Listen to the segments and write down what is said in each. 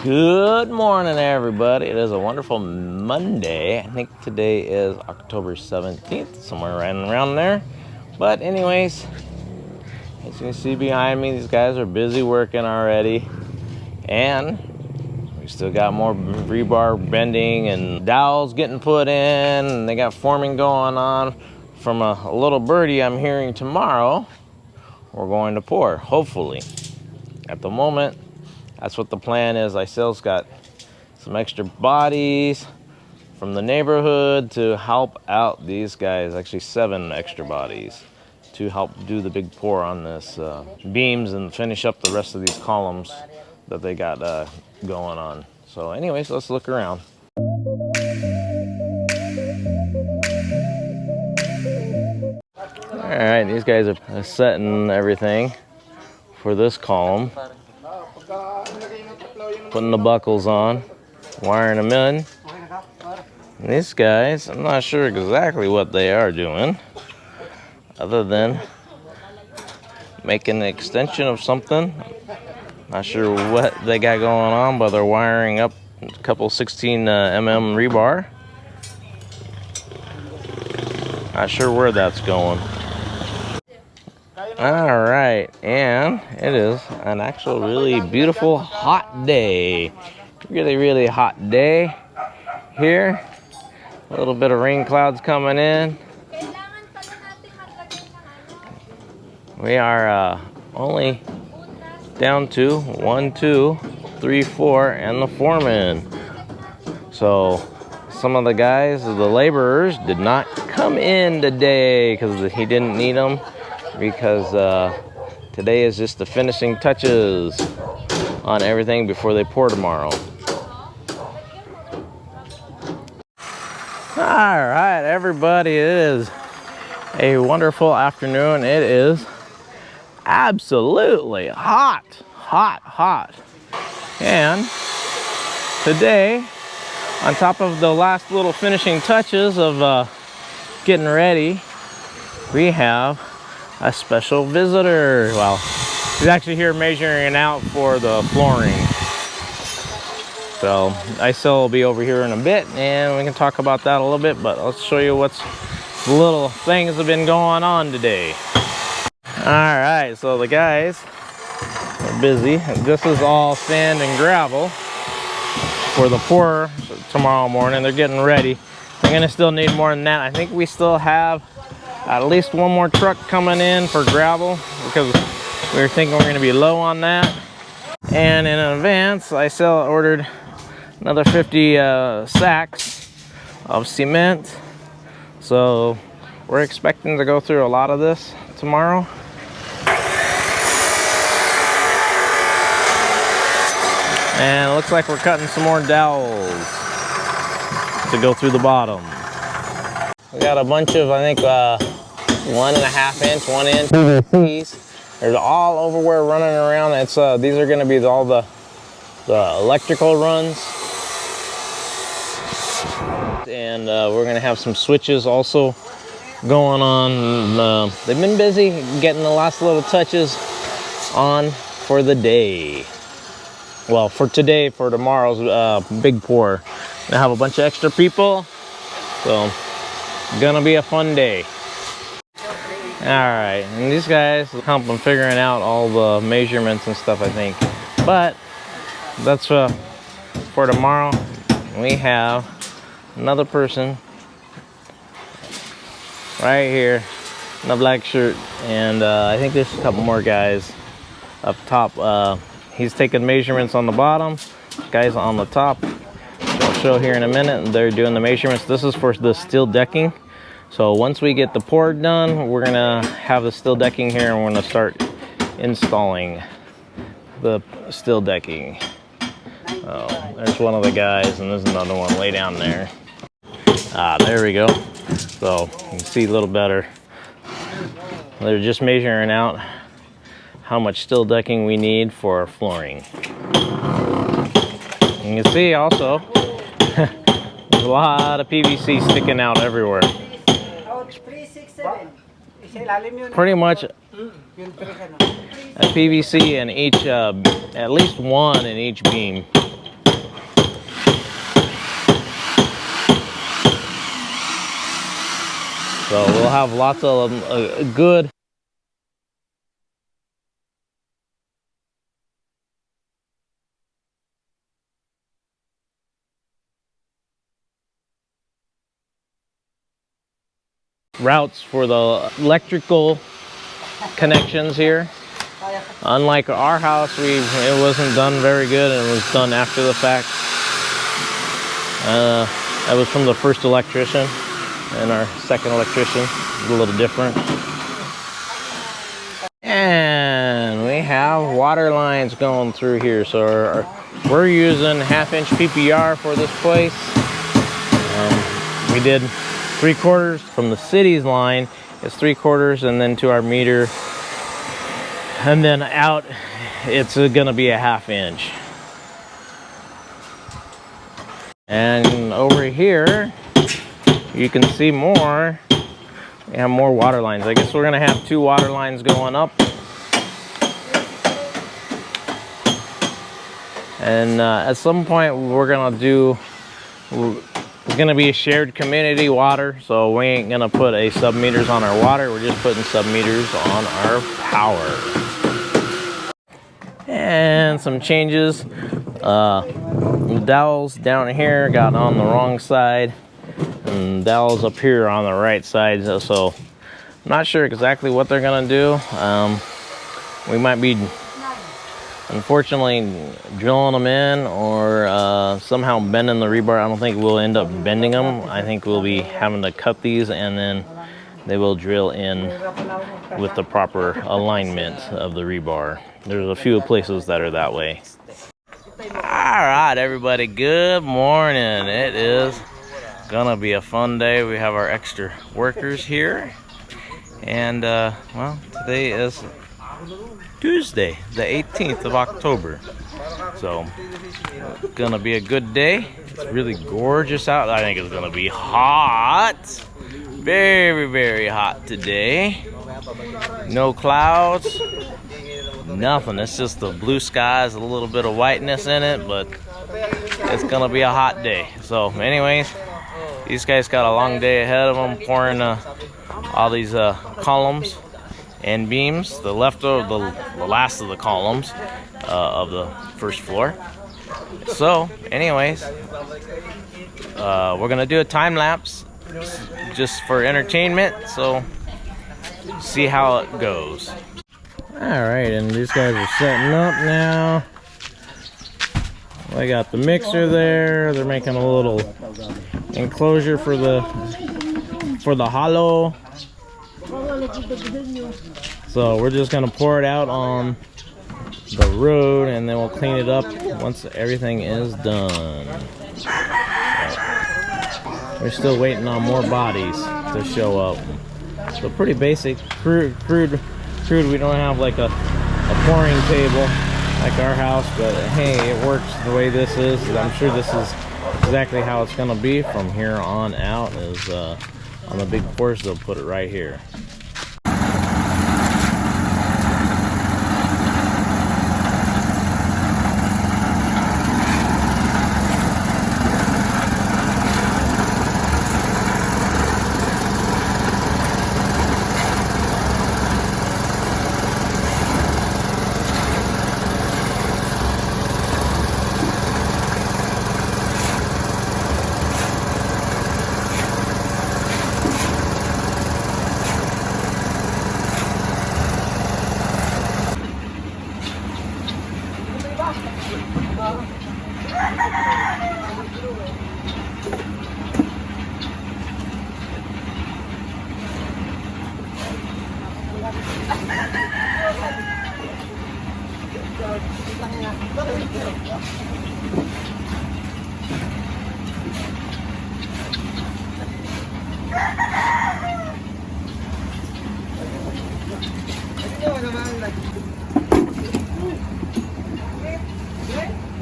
Good morning, everybody. It is a wonderful Monday. I think today is October 17th, somewhere right around there. But anyways, as you can see behind me, these guys are busy working already. And we still got more rebar bending and dowels getting put in. And they got forming going on. From a little birdie I'm hearing tomorrow, we're going to pour, hopefully. At the moment, that's what the plan is. I still got some extra bodies from the neighborhood to help out these guys. Actually, 7 extra bodies to help do the big pour on this beams and finish up the rest of these columns that they got going on. So anyways, let's look around. All right, these guys are setting everything for this column. Putting the buckles on, wiring them in. And these guys, I'm not sure exactly what they are doing, other than making an extension of something. Not sure what they got going on, but they're wiring up a couple 16 mm rebar. Not sure where that's going. All right, and it is an actual really beautiful hot day. Really hot day here. A little bit of rain clouds coming in. We are only down to 1, 2, 3, 4, and the foreman. So some of the guys, the laborers, did not come in today because he didn't need them. Because today is just the finishing touches on everything before they pour tomorrow. All right, everybody, it is a wonderful afternoon. It is absolutely hot. And today, on top of the last little finishing touches of getting ready, we have a special visitor. Well, he's actually here measuring out for the flooring. So I still will be over here in a bit and we can talk about that a little bit, but let's show you what's the little things that have been going on today. All right, so the guys are busy. This is all sand and gravel for the pour tomorrow morning. They're getting ready. They're gonna still need more than that. I think we still have at least one more truck coming in for gravel because we were thinking we're going to be low on that. And in advance, I ordered another 50 sacks of cement. So we're expecting to go through a lot of this tomorrow. And it looks like we're cutting some more dowels to go through the bottom. We got a bunch of, I think, 1.5 inch, 1 inch PVCs. They're all over where running around. It's these are going to be all the electrical runs, and we're going to have some switches also going on. They've been busy getting the last little touches on for the day. Well, for today, for tomorrow's big pour. Gonna have a bunch of extra people, so gonna be a fun day. All right, and these guys help them figuring out all the measurements and stuff, I think. But that's for tomorrow. We have another person right here in the black shirt, and I think there's a couple more guys up top. He's taking measurements on the bottom. Guys on the top, I'll show here in a minute. They're doing the measurements. This is for the steel decking. So once we get the pour done, we're gonna have the steel decking here and we're gonna start installing the steel decking. Oh, there's one of the guys and there's another one way down there. Ah, there we go. So you can see a little better. They're just measuring out how much steel decking we need for our flooring. You can see also, there's a lot of PVC sticking out everywhere. Pretty much a PVC in each, at least one in each beam. So we'll have lots of good routes for the electrical connections here. Unlike our house, it wasn't done very good, and it was done after the fact. That was from the first electrician, and our second electrician is a little different. And we have water lines going through here, so we're using 1/2-inch PPR for this place. We did 3/4 from the city's line. It's 3/4, and then to our meter, and then out it's gonna be a 1/2-inch. And over here you can see more. We have more water lines. I guess we're gonna have 2 water lines going up, and at some point we're gonna do, it's gonna be a shared community water, so we ain't gonna put a sub meters on our water. We're just putting sub meters on our power. And some changes. The dowels down here got on the wrong side, and dowels up here are on the right side. So I'm not sure exactly what they're gonna do. We might be, unfortunately, drilling them in, or somehow bending the rebar. I don't think we'll end up bending them. I think we'll be having to cut these, and then they will drill in with the proper alignment of the rebar. There's a few places that are that way. All right, everybody, good morning. It is gonna be a fun day. We have our extra workers here, and well, today is Tuesday, the 18th of October. So gonna be a good day. It's really gorgeous out. I think it's gonna be hot, very, very hot today. No clouds, nothing. It's just the blue skies, a little bit of whiteness in it, but it's gonna be a hot day. So anyways, these guys got a long day ahead of them, pouring all these columns and beams, the last of the columns of the first floor. So anyways, we're gonna do a time lapse just for entertainment, so see how it goes. All right, and these guys are setting up now. They got the mixer there. They're making a little enclosure for the hollow. So we're just gonna pour it out on the road, and then we'll clean it up once everything is done. So we're still waiting on more bodies to show up. So pretty basic, crude. We don't have like a pouring table like our house, but hey, it works the way this is. I'm sure this is exactly how it's gonna be from here on out. Is on the big pours, they'll put it right here.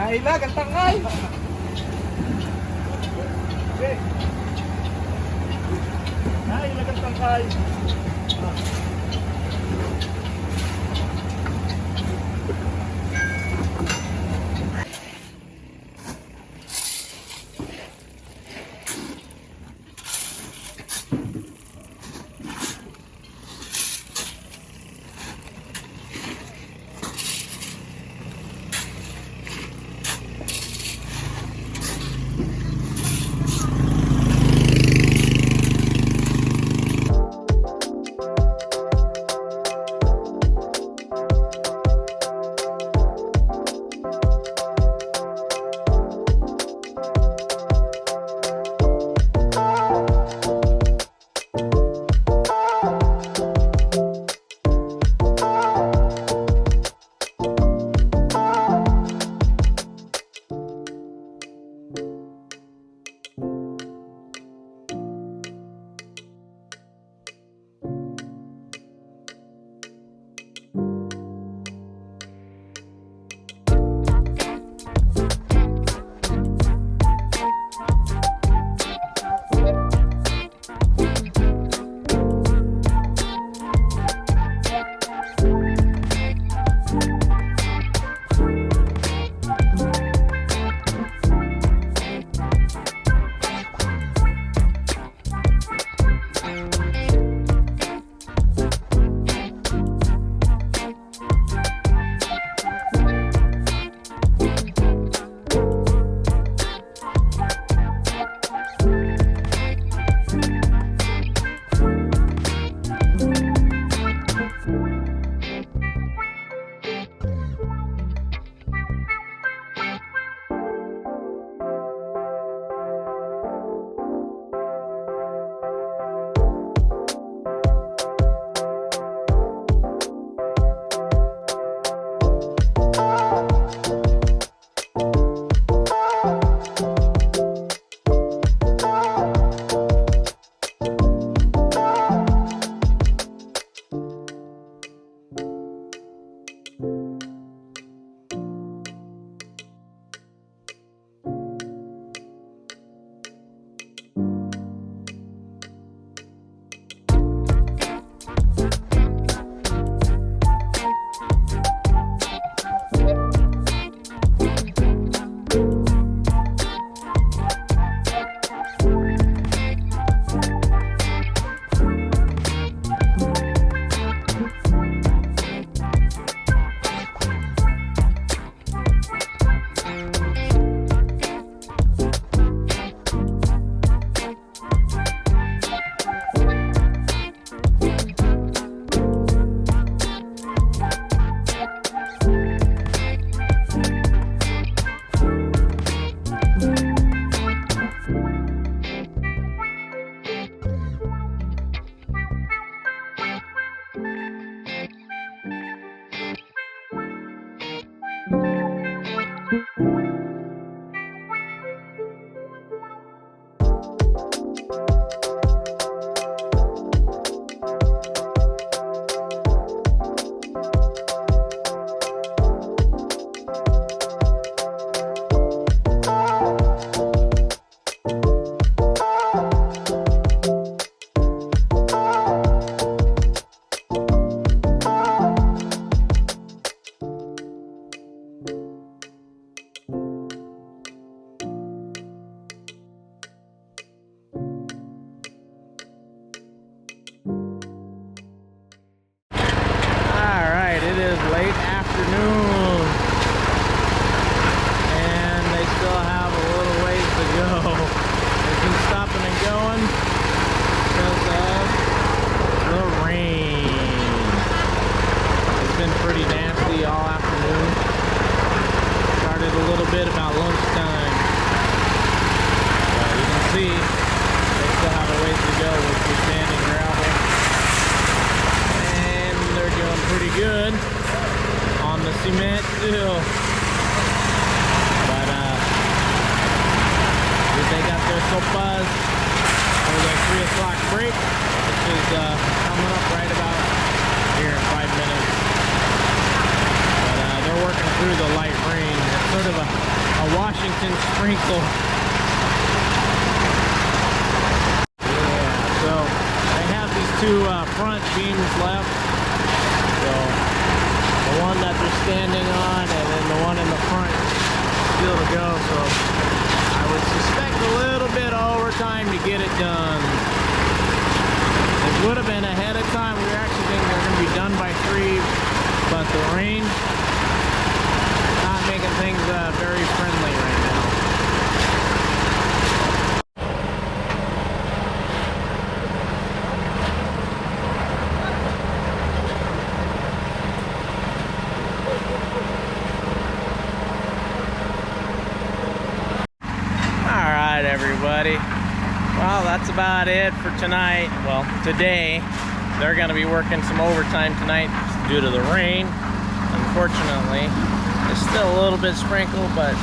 Naila, gantang kay. Naila, gantang kay. see, they still have a ways to go with the sand and gravel. And they're doing pretty good on the cement too. But they got their sopas for their 3 o'clock break, which is coming up right about here in 5 minutes. But they're working through the light rain. It's sort of a Washington sprinkle. Yeah, so they have these 2 front beams left. So the one that they're standing on and then the one in the front still to go. So I would suspect a little bit of overtime to get it done. It would have been ahead of time. We were actually thinking they're going to be done by 3, but the rain not making things very friendly right now. Alright everybody, well that's about it for tonight. Well, today they're going to be working some overtime tonight due to the rain. Unfortunately, it's still a little bit sprinkled, but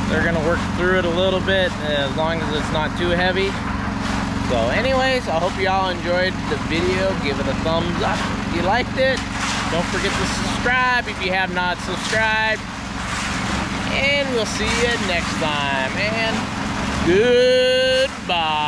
they're going to work through it a little bit as long as it's not too heavy. So anyways, I hope you all enjoyed the video. Give it a thumbs up if you liked it. Don't forget to subscribe if you have not subscribed. And we'll see you next time. And goodbye.